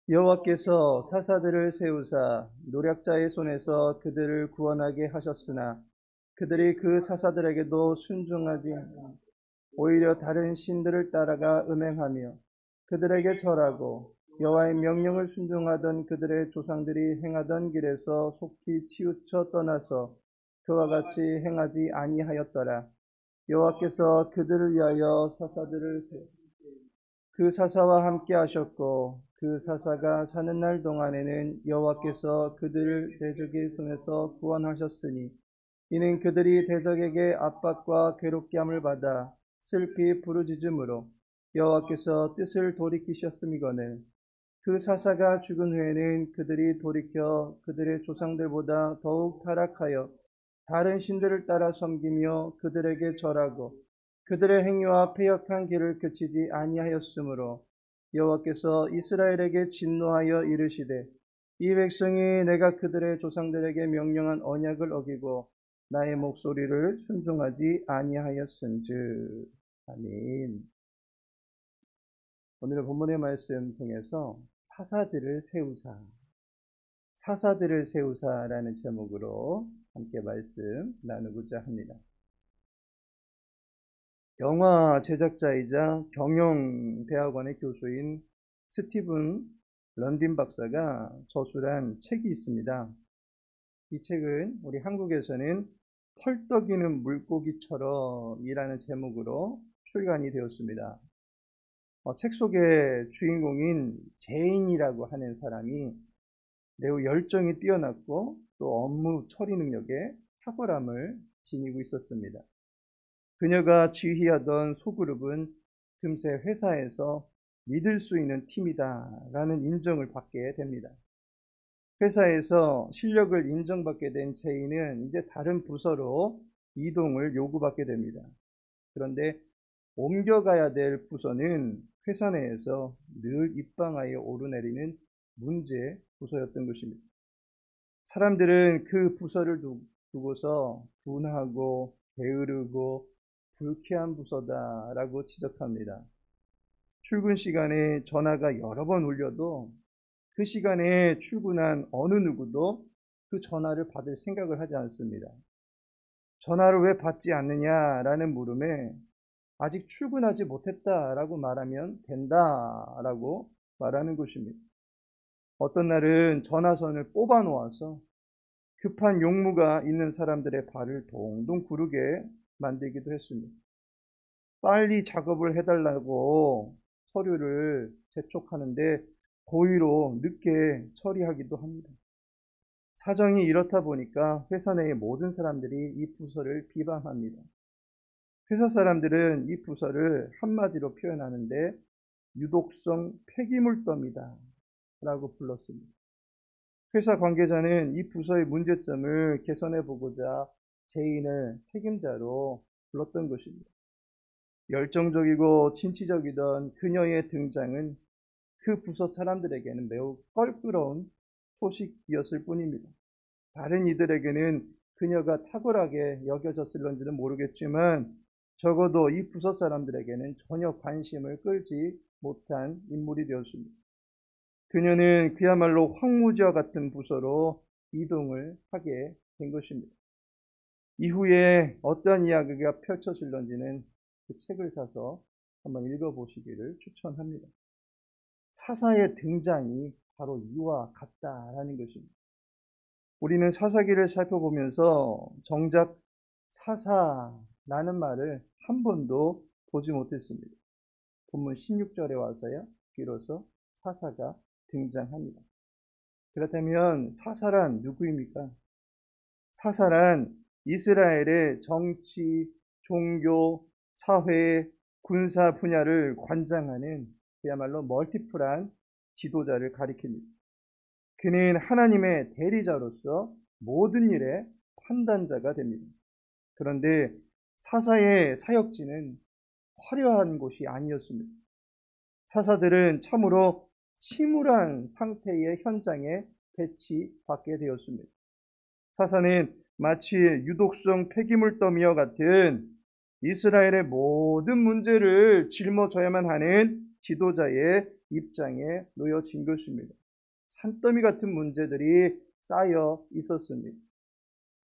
여호와께서 사사들을 세우사 노략자의 손에서 그들을 구원하게 하셨으나 그들이 그 사사들에게도 순종하지 않고 오히려 다른 신들을 따라가 음행하며 그들에게 절하고 여호와의 명령을 순종하던 그들의 조상들이 행하던 길에서 속히 치우쳐 떠나서 그와 같이 행하지 아니하였더라. 여호와께서 그들을 위하여 사사들을 그 사사와 함께 하셨고 그 사사가 사는 날 동안에는 여호와께서 그들을 대적의 손에서 구원하셨으니 이는 그들이 대적에게 압박과 괴롭게 함을 받아 슬피 부르짖음으로 여호와께서 뜻을 돌이키셨음이거늘 그 사사가 죽은 후에는 그들이 돌이켜 그들의 조상들보다 더욱 타락하여 다른 신들을 따라 섬기며 그들에게 절하고 그들의 행위와 패역한 길을 그치지 아니하였으므로 여호와께서 이스라엘에게 진노하여 이르시되 이 백성이 내가 그들의 조상들에게 명령한 언약을 어기고 나의 목소리를 순종하지 아니하였은즉. 아멘. 오늘의 본문의 말씀 통해서 사사들을 세우사라는 제목으로 함께 말씀 나누고자 합니다. 영화 제작자이자 경영대학원의 교수인 스티븐 런딘 박사가 저술한 책이 있습니다. 이 책은 우리 한국에서는 펄떡이는 물고기처럼이라는 제목으로 출간이 되었습니다. 책 속의 주인공인 제인이라고 하는 사람이 매우 열정이 뛰어났고 또 업무 처리 능력에 탁월함을 지니고 있었습니다. 그녀가 지휘하던 소그룹은 금세 회사에서 믿을 수 있는 팀이다라는 인정을 받게 됩니다. 회사에서 실력을 인정받게 된 제인은 이제 다른 부서로 이동을 요구받게 됩니다. 그런데 옮겨가야 될 부서는 회사 내에서 늘 입방아에 오르내리는 문제 부서였던 것입니다. 사람들은 그 부서를 두고서 둔하고 게으르고 불쾌한 부서다라고 지적합니다. 출근 시간에 전화가 여러 번 울려도 그 시간에 출근한 어느 누구도 그 전화를 받을 생각을 하지 않습니다. 전화를 왜 받지 않느냐라는 물음에 아직 출근하지 못했다라고 말하면 된다라고 말하는 것입니다. 어떤 날은 전화선을 뽑아 놓아서 급한 용무가 있는 사람들의 발을 동동 구르게 만들기도 했습니다. 빨리 작업을 해달라고 서류를 재촉하는데 고의로 늦게 처리하기도 합니다. 사정이 이렇다 보니까 회사 내의 모든 사람들이 이 부서를 비방합니다. 회사 사람들은 이 부서를 한마디로 표현하는데 유독성 폐기물더미다 라고 불렀습니다. 회사 관계자는 이 부서의 문제점을 개선해 보고자 제인을 책임자로 불렀던 것입니다. 열정적이고 진취적이던 그녀의 등장은 그 부서 사람들에게는 매우 껄끄러운 소식이었을 뿐입니다. 다른 이들에게는 그녀가 탁월하게 여겨졌을런지는 모르겠지만 적어도 이 부서 사람들에게는 전혀 관심을 끌지 못한 인물이 되었습니다. 그녀는 그야말로 황무지와 같은 부서로 이동을 하게 된 것입니다. 이후에 어떤 이야기가 펼쳐질런지는 그 책을 사서 한번 읽어보시기를 추천합니다. 사사의 등장이 바로 이와 같다라는 것입니다. 우리는 사사기를 살펴보면서 정작 사사라는 말을 한 번도 보지 못했습니다. 본문 16절에 와서야 비로소 사사가 등장합니다. 그렇다면 사사란 누구입니까? 사사란 이스라엘의 정치, 종교, 사회, 군사 분야를 관장하는 그야말로 멀티플한 지도자를 가리킵니다. 그는 하나님의 대리자로서 모든 일의 판단자가 됩니다. 그런데 사사의 사역지는 화려한 곳이 아니었습니다. 사사들은 참으로 침울한 상태의 현장에 배치받게 되었습니다. 사사는 마치 유독성 폐기물 더미와 같은 이스라엘의 모든 문제를 짊어져야만 하는 지도자의 입장에 놓여진 것입니다. 산더미 같은 문제들이 쌓여 있었습니다.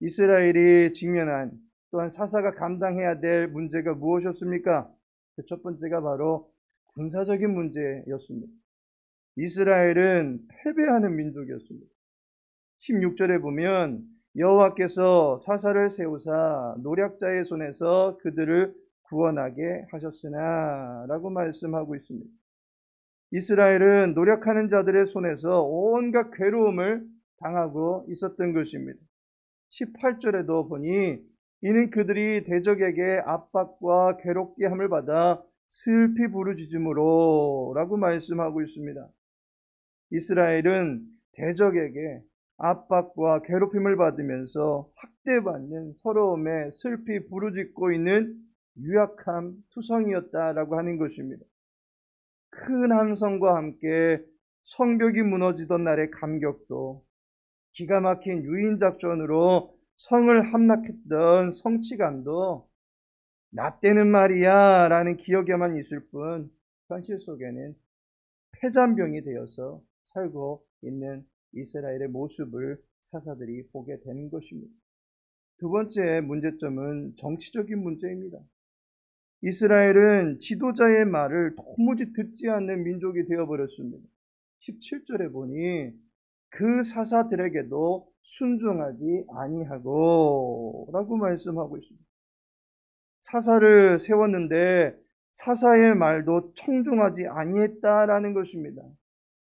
이스라엘이 직면한 또한 사사가 감당해야 될 문제가 무엇이었습니까? 그 첫 번째가 바로 군사적인 문제였습니다. 이스라엘은 패배하는 민족이었습니다. 16절에 보면 여호와께서 사사를 세우사 노략자의 손에서 그들을 구원하게 하셨으나 라고 말씀하고 있습니다. 이스라엘은 노력하는 자들의 손에서 온갖 괴로움을 당하고 있었던 것입니다. 18절에도 보니 이는 그들이 대적에게 압박과 괴롭게 함을 받아 슬피 부르짖음으로 라고 말씀하고 있습니다. 이스라엘은 대적에게 압박과 괴롭힘을 받으면서 학대받는 서러움에 슬피 부르짖고 있는 유약한 투성이었다라고 하는 것입니다. 큰 함성과 함께 성벽이 무너지던 날의 감격도, 기가 막힌 유인작전으로 성을 함락했던 성취감도 나 때는 말이야 라는 기억에만 있을 뿐 현실 속에는 패잔병이 되어서 살고 있는 이스라엘의 모습을 사사들이 보게 되는 것입니다. 두 번째 문제점은 정치적인 문제입니다. 이스라엘은 지도자의 말을 도무지 듣지 않는 민족이 되어버렸습니다. 17절에 보니 그 사사들에게도 순종하지 아니하고 라고 말씀하고 있습니다. 사사를 세웠는데 사사의 말도 청중하지 아니했다라는 것입니다.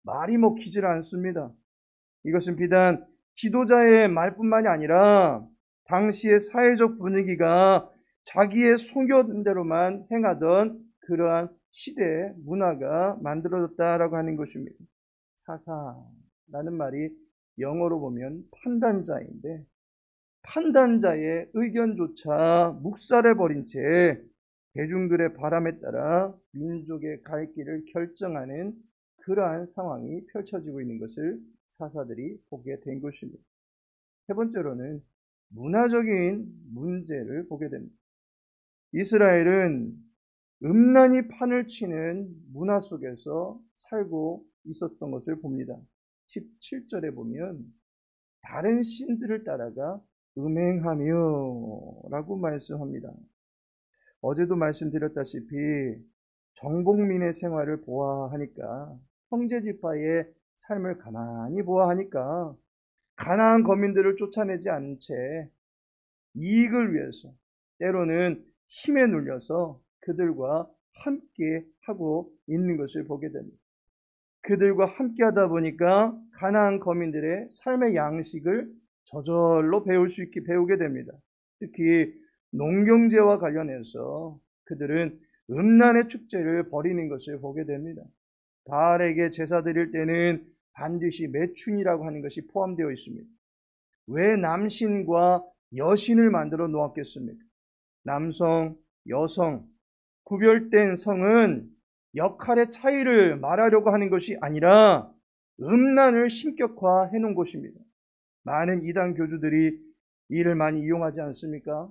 말이 먹히질 않습니다. 이것은 비단 지도자의 말뿐만이 아니라 당시의 사회적 분위기가 자기의 소견대로만 행하던 그러한 시대의 문화가 만들어졌다라고 하는 것입니다. 사사라는 말이 영어로 보면 판단자인데 판단자의 의견조차 묵살해버린 채 대중들의 바람에 따라 민족의 갈 길을 결정하는 그러한 상황이 펼쳐지고 있는 것을 사사들이 보게 된 것입니다. 세 번째로는 문화적인 문제를 보게 됩니다. 이스라엘은 음란히 판을 치는 문화 속에서 살고 있었던 것을 봅니다. 17절에 보면 다른 신들을 따라가 음행하며 라고 말씀합니다. 어제도 말씀드렸다시피 정복민의 생활을 보아하니까 형제지파의 삶을 가만히 보아하니까 가나안 거민들을 쫓아내지 않은 채 이익을 위해서 때로는 힘에 눌려서 그들과 함께 하고 있는 것을 보게 됩니다. 그들과 함께 하다 보니까 가나안 거민들의 삶의 양식을 저절로 배우게 됩니다. 특히 농경제와 관련해서 그들은 음란의 축제를 벌이는 것을 보게 됩니다. 바알에게 제사 드릴 때는 반드시 매춘이라고 하는 것이 포함되어 있습니다. 왜 남신과 여신을 만들어 놓았겠습니까? 남성, 여성, 구별된 성은 역할의 차이를 말하려고 하는 것이 아니라 음란을 신격화해 놓은 것입니다. 많은 이단 교주들이 이를 많이 이용하지 않습니까?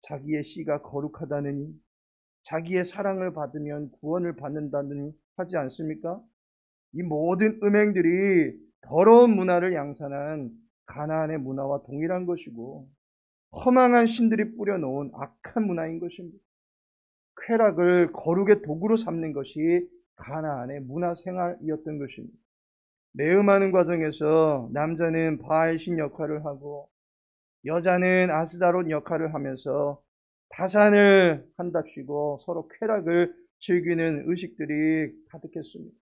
자기의 씨가 거룩하다느니, 자기의 사랑을 받으면 구원을 받는다느니 하지 않습니까? 이 모든 음행들이 더러운 문화를 양산한 가나안의 문화와 동일한 것이고 허망한 신들이 뿌려놓은 악한 문화인 것입니다. 쾌락을 거룩의 도구로 삼는 것이 가나안의 문화생활이었던 것입니다. 매음하는 과정에서 남자는 바알신 역할을 하고 여자는 아스다롯 역할을 하면서 다산을 한답시고 서로 쾌락을 즐기는 의식들이 가득했습니다.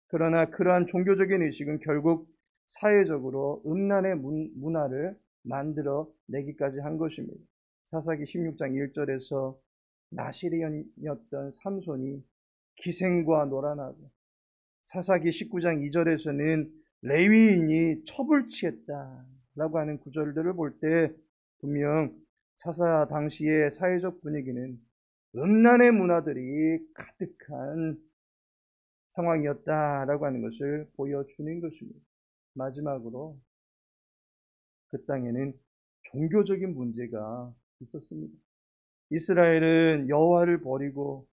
그러나 그러한 종교적인 의식은 결국 사회적으로 음란의 문화를 만들어 내기까지 한 것입니다. 사사기 16장 1절에서 나시리언이었던 삼손이 기생과 놀아나고 사사기 19장 2절에서는 레위인이 첩을 취했다라고 하는 구절들을 볼 때 분명 사사 당시의 사회적 분위기는 음란의 문화들이 가득한 상황이었다라고 하는 것을 보여주는 것입니다. 마지막으로 그 땅에는 종교적인 문제가 있었습니다. 이스라엘은 여호와를 버리고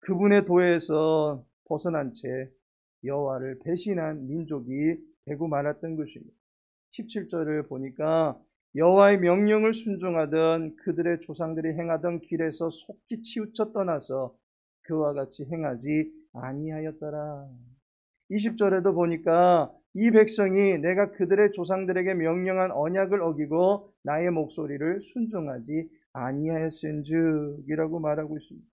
그분의 도에서 벗어난 채 여호와를 배신한 민족이 되고 말았던 것입니다. 17절을 보니까 여호와의 명령을 순종하던 그들의 조상들이 행하던 길에서 속히 치우쳐 떠나서 그와 같이 행하지 아니하였더라. 20절에도 보니까 이 백성이 내가 그들의 조상들에게 명령한 언약을 어기고 나의 목소리를 순종하지 아니하였은즉이라고 말하고 있습니다.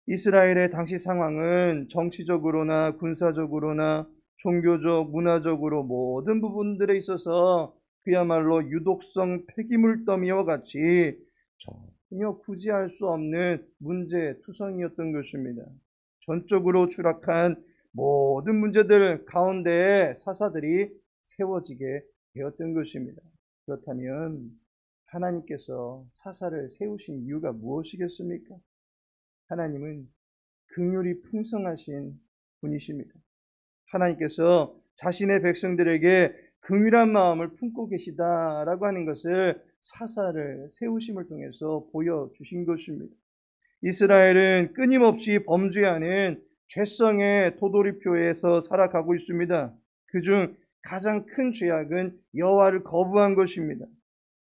이스라엘의 당시 상황은 정치적으로나 군사적으로나 종교적, 문화적으로 모든 부분들에 있어서 그야말로 유독성 폐기물 더미와 같이 전혀 구제할 수 없는 문제투성이었던 것입니다. 전적으로 추락한 모든 문제들 가운데에 사사들이 세워지게 되었던 것입니다. 그렇다면 하나님께서 사사를 세우신 이유가 무엇이겠습니까? 하나님은 긍휼이 풍성하신 분이십니다. 하나님께서 자신의 백성들에게 긍휼한 마음을 품고 계시다라고 하는 것을 사사를 세우심을 통해서 보여주신 것입니다. 이스라엘은 끊임없이 범죄하는 죄성의 도돌이표에서 살아가고 있습니다. 그중 가장 큰 죄악은 여호와를 거부한 것입니다.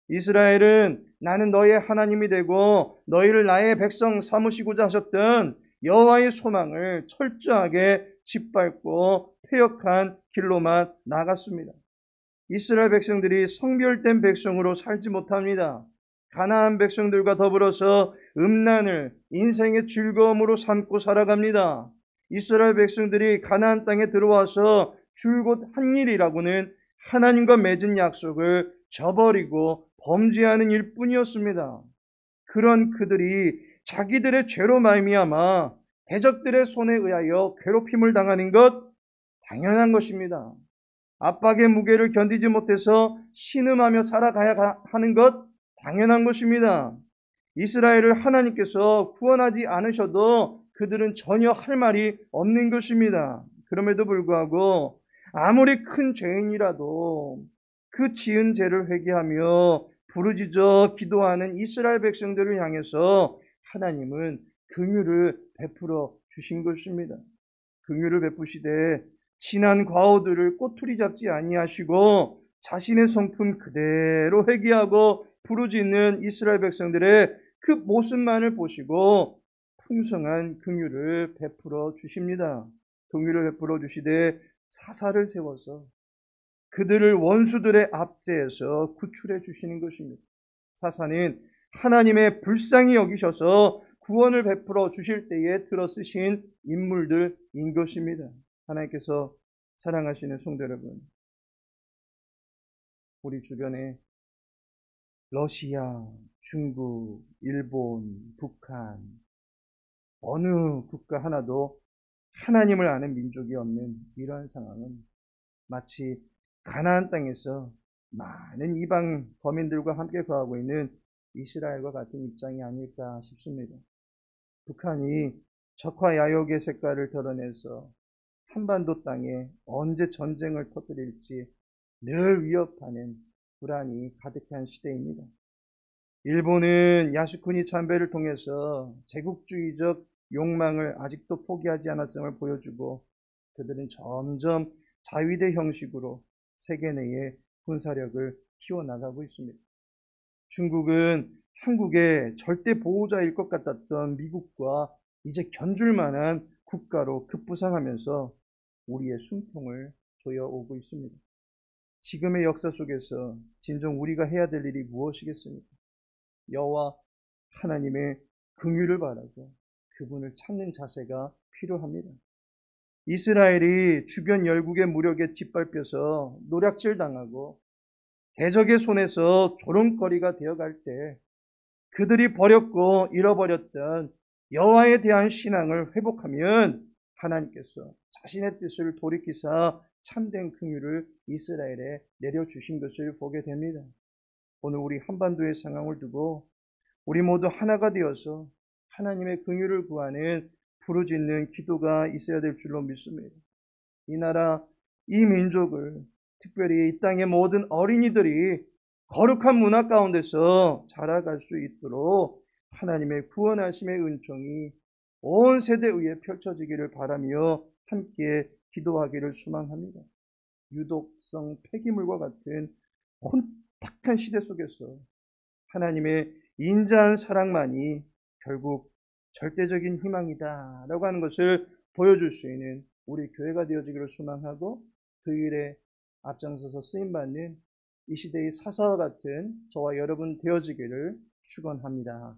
이스라엘은 나는 너의 하나님이 되고 너희를 나의 백성 삼으시고자 하셨던 여호와의 소망을 철저하게 짓밟고 패역한 길로만 나갔습니다. 이스라엘 백성들이 성별된 백성으로 살지 못합니다. 가나안 백성들과 더불어서 음란을 인생의 즐거움으로 삼고 살아갑니다. 이스라엘 백성들이 가나안 땅에 들어와서 줄곧 한 일이라고는 하나님과 맺은 약속을 저버리고 범죄하는 일뿐이었습니다. 그런 그들이 자기들의 죄로 말미암아 대적들의 손에 의하여 괴롭힘을 당하는 것 당연한 것입니다. 압박의 무게를 견디지 못해서 신음하며 살아가야 하는 것 당연한 것입니다. 이스라엘을 하나님께서 구원하지 않으셔도 그들은 전혀 할 말이 없는 것입니다. 그럼에도 불구하고 아무리 큰 죄인이라도 그 지은 죄를 회개하며 부르짖어 기도하는 이스라엘 백성들을 향해서 하나님은 긍휼을 베풀어 주신 것입니다. 긍휼을 베푸시되 지난 과오들을 꼬투리 잡지 아니하시고 자신의 성품 그대로 회개하고 부르짖는 이스라엘 백성들의 그 모습만을 보시고 풍성한 긍휼을 베풀어 주십니다. 긍휼을 베풀어 주시되 사사를 세워서 그들을 원수들의 압제에서 구출해 주시는 것입니다. 사사는 하나님의 불쌍히 여기셔서 구원을 베풀어 주실 때에 들어쓰신 인물들인 것입니다. 하나님께서 사랑하시는 성도 여러분, 우리 주변에 러시아, 중국, 일본, 북한 어느 국가 하나도 하나님을 아는 민족이 없는 이러한 상황은 마치 가나안 땅에서 많은 이방 거민들과 함께 거하고 있는 이스라엘과 같은 입장이 아닐까 싶습니다. 북한이 적화 야욕의 색깔을 드러내서 한반도 땅에 언제 전쟁을 터뜨릴지 늘 위협하는 불안이 가득한 시대입니다. 일본은 야스쿠니 참배를 통해서 제국주의적 욕망을 아직도 포기하지 않았음을 보여주고 그들은 점점 자위대 형식으로 세계 내에 군사력을 키워나가고 있습니다. 중국은 한국의 절대 보호자일 것 같았던 미국과 이제 견줄 만한 국가로 급부상하면서 우리의 숨통을 조여오고 있습니다. 지금의 역사 속에서 진정 우리가 해야 될 일이 무엇이겠습니까? 여호와 하나님의 긍휼을 바라고 그분을 찾는 자세가 필요합니다. 이스라엘이 주변 열국의 무력에 짓밟혀서 노략질 당하고 대적의 손에서 조롱거리가 되어갈 때 그들이 버렸고 잃어버렸던 여호와에 대한 신앙을 회복하면 하나님께서 자신의 뜻을 돌이키사 참된 긍휼을 이스라엘에 내려주신 것을 보게 됩니다. 오늘 우리 한반도의 상황을 두고 우리 모두 하나가 되어서 하나님의 긍휼을 구하는 부르짖는 기도가 있어야 될 줄로 믿습니다. 이 나라, 이 민족을 특별히 이 땅의 모든 어린이들이 거룩한 문화 가운데서 자라갈 수 있도록 하나님의 구원하심의 은총이 온 세대 위에 펼쳐지기를 바라며 함께 기도하기를 소망합니다. 유독성 폐기물과 같은 혼탁한 시대 속에서 하나님의 인자한 사랑만이 결국 절대적인 희망이다라고 하는 것을 보여줄 수 있는 우리 교회가 되어지기를 소망하고, 그 일에 앞장서서 쓰임받는 이 시대의 사사와 같은 저와 여러분 되어지기를 축원합니다.